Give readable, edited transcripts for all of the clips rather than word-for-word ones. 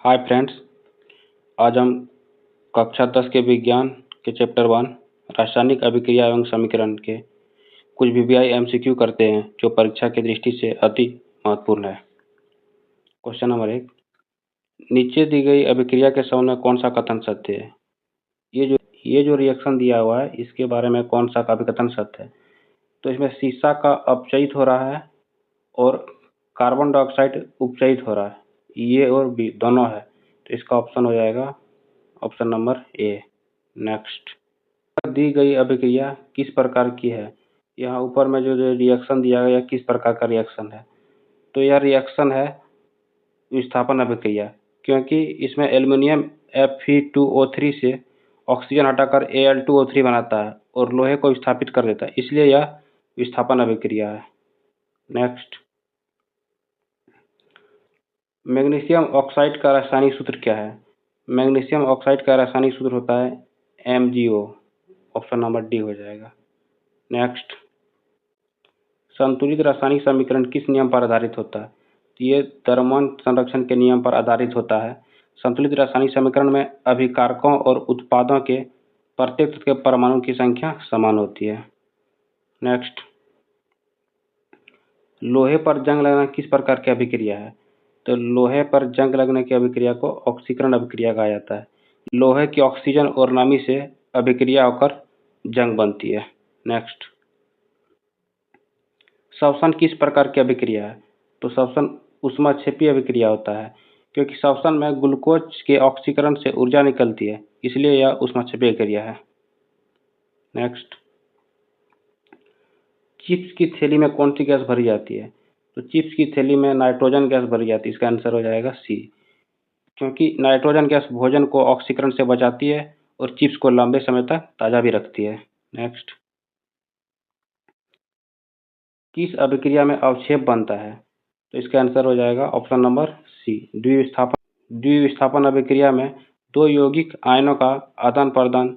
Hi friends, आज हम कक्षा 10 के विज्ञान के चैप्टर 1 रासायनिक अभिक्रिया एवं समीकरण के कुछ वीवीआई एमसीक्यू करते हैं जो परीक्षा की दृष्टि से अति महत्वपूर्ण है। क्वेश्चन नंबर 1, नीचे दी गई अभिक्रिया के संबंध में कौन सा कथन सत्य है? ये जो रिएक्शन दिया हुआ है इसके बारे में कौन सा अभिकथन सत्य है? तो इसमें सीसा का अपचयित हो रहा है और कार्बन डाइऑक्साइड उपचयित हो रहा है, ये और बी दोनों है, तो इसका ऑप्शन हो जाएगा ऑप्शन नंबर ए। नेक्स्ट, दी गई अभिक्रिया किस प्रकार की है? यहाँ ऊपर में जो रिएक्शन दिया गया किस प्रकार का रिएक्शन है? तो यह रिएक्शन है विस्थापन अभिक्रिया, क्योंकि इसमें एल्युमिनियम Fe2O3 से ऑक्सीजन हटाकर Al2O3 बनाता है और लोहे को विस्थापित कर देता है, इसलिए यह विस्थापन अभिक्रिया है। नेक्स्ट, मैग्नीशियम ऑक्साइड का रासायनिक सूत्र क्या है? मैग्नीशियम ऑक्साइड का रासायनिक सूत्र होता है MgO, ऑप्शन नंबर डी हो जाएगा। नेक्स्ट, संतुलित रासायनिक समीकरण किस नियम पर आधारित होता है? तो ये द्रव्यमान संरक्षण के नियम पर आधारित होता है। संतुलित रासायनिक समीकरण में अभिकारकों और उत्पादों के प्रत्येक तत्व के परमाणु की संख्या समान होती है। नेक्स्ट, लोहे पर जंग लगना किस प्रकार की अभिक्रिया है? तो लोहे पर जंग लगने की अभिक्रिया को ऑक्सीकरण अभिक्रिया कहा जाता है। लोहे की ऑक्सीजन और नमी से अभिक्रिया होकर जंग बनती है। नेक्स्ट, श्वसन किस प्रकार की अभिक्रिया है? तो श्वसन ऊष्माक्षेपी अभिक्रिया होता है, क्योंकि श्वसन में ग्लूकोज के ऑक्सीकरण से ऊर्जा निकलती है, इसलिए यह ऊष्माक्षेपी अभिक्रिया है। नेक्स्ट, चिप्स की थैली में कौन सी गैस भरी जाती है? तो चिप्स की थैली में नाइट्रोजन गैस भरी जाती है, इसका आंसर हो जाएगा सी, क्योंकि नाइट्रोजन गैस भोजन को ऑक्सीकरण से बचाती है और चिप्स को लंबे समय तक ताज़ा भी रखती है। नेक्स्ट, किस अभिक्रिया में अवक्षेप बनता है? तो इसका आंसर हो जाएगा ऑप्शन नंबर सी, द्विविस्थापन अभिक्रिया में दो यौगिक आयनों का आदान प्रदान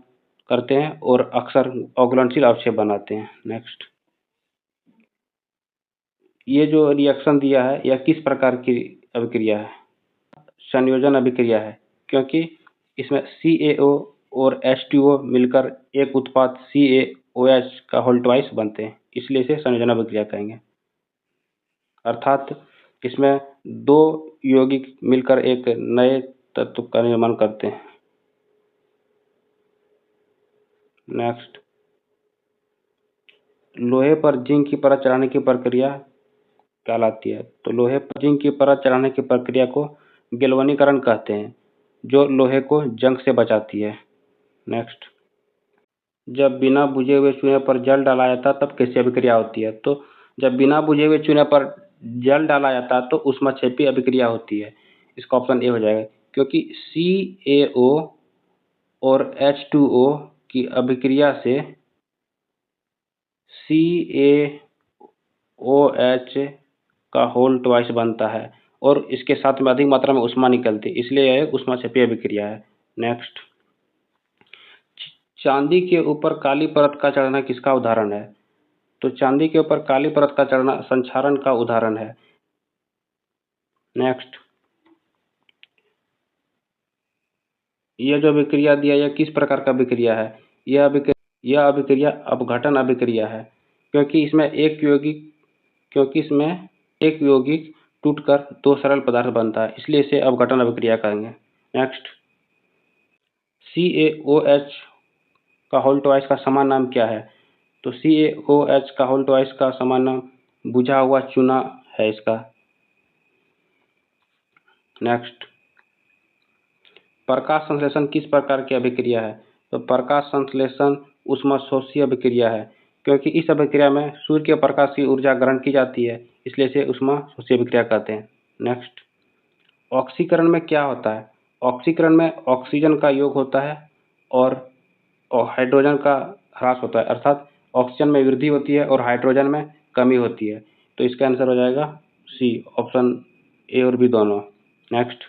करते हैं और अक्सर अघुलनशील अवक्षेप बनाते हैं। नेक्स्ट, ये जो रिएक्शन दिया है यह किस प्रकार की अभिक्रिया है? संयोजन अभिक्रिया है, क्योंकि इसमें CaO और H2O मिलकर एक उत्पाद CaOH का होल ट्वाइस बनते हैं, इसलिए इसे संयोजन अभिक्रिया कहेंगे। अर्थात इसमें दो यौगिक मिलकर एक नए तत्व का निर्माण करते हैं। नेक्स्ट, लोहे पर जिंक की परत चढ़ाने की प्रक्रिया कहलाती है? तो लोहे पर जिंक की परत चढ़ाने की प्रक्रिया को गैल्वेनीकरण कहते हैं, जो लोहे को जंग से बचाती है। नेक्स्ट, जब बिना बुझे हुए चूल्हे पर जल डाला जाता है तब कैसी अभिक्रिया होती है? तो जब बिना बुझे हुए चूल्हे पर जल डाला जाता है तो ऊष्माक्षेपी अभिक्रिया होती है, इसका ऑप्शन ए हो जाएगा, क्योंकि CaO और H2O की अभिक्रिया से CaOH का होल ट्वाइस बनता है और इसके साथ में अधिक मात्रा में ऊष्मा निकलती है, इसलिए यह ऊष्माक्षेपी अभिक्रिया है। नेक्स्ट, चांदी के ऊपर काली परत का चढ़ना किसका उदाहरण है? तो चांदी के ऊपर काली परत का चढ़ना संक्षारण का उदाहरण है। नेक्स्ट, यह जो अभिक्रिया दिया यह किस प्रकार का अभिक्रिया है? यह अभिक्रिया अपघटन अभिक्रिया है, क्योंकि इसमें एक यौगिक टूटकर दो सरल पदार्थ बनता है, इसलिए इसे अपघटन अभिक्रिया कहेंगे। नेक्स्ट, CaOH का होल ट्वाइस का समान नाम क्या है? तो CaOH का होल ट्वाइस का समान नाम बुझा हुआ चूना है इसका। नेक्स्ट, प्रकाश संश्लेषण किस प्रकार की अभिक्रिया है? तो प्रकाश संश्लेषण ऊष्माशोषी अभिक्रिया है, क्योंकि इस अभिक्रिया में सूर्य के प्रकाश की ऊर्जा ग्रहण की जाती है, इसलिए इसे ऊष्माशोषी अभिक्रिया कहते हैं। नेक्स्ट, ऑक्सीकरण में क्या होता है? ऑक्सीकरण में ऑक्सीजन का योग होता है और हाइड्रोजन का ह्रास होता है, अर्थात ऑक्सीजन में वृद्धि होती है और हाइड्रोजन में कमी होती है, तो इसका आंसर हो जाएगा सी, ऑप्शन ए और बी दोनों। नेक्स्ट,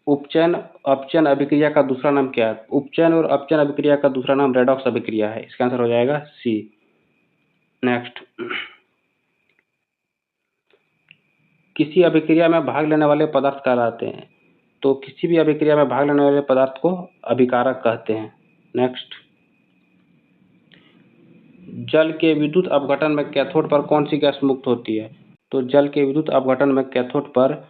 उपचयन अपचयन अभिक्रिया का दूसरा नाम क्या है? उपचयन और अपचयन अभिक्रिया का दूसरा नाम रेडॉक्स अभिक्रिया है, इसका आंसर हो जाएगा सी। नेक्स्ट, किसी अभिक्रिया में भाग लेने वाले पदार्थ कहलाते हैं। तो किसी भी अभिक्रिया में भाग लेने वाले पदार्थ को अभिकारक कहते हैं। नेक्स्ट, जल के विद्युत अपघटन में कैथोड पर कौन सी गैस मुक्त होती है? तो जल के विद्युत अपघटन में कैथोड पर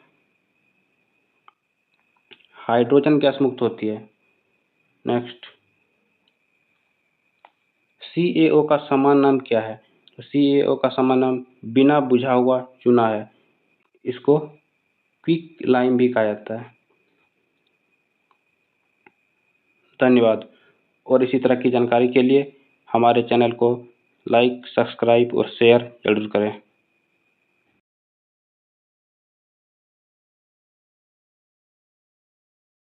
हाइड्रोजन गैस मुक्त होती है। नेक्स्ट, CaO का समान नाम क्या है? तो CaO का समान नाम बिना बुझा हुआ चूना है। इसको क्विक लाइम भी कहा जाता है। धन्यवाद। और इसी तरह की जानकारी के लिए हमारे चैनल को लाइक, सब्सक्राइब और शेयर जरूर करें।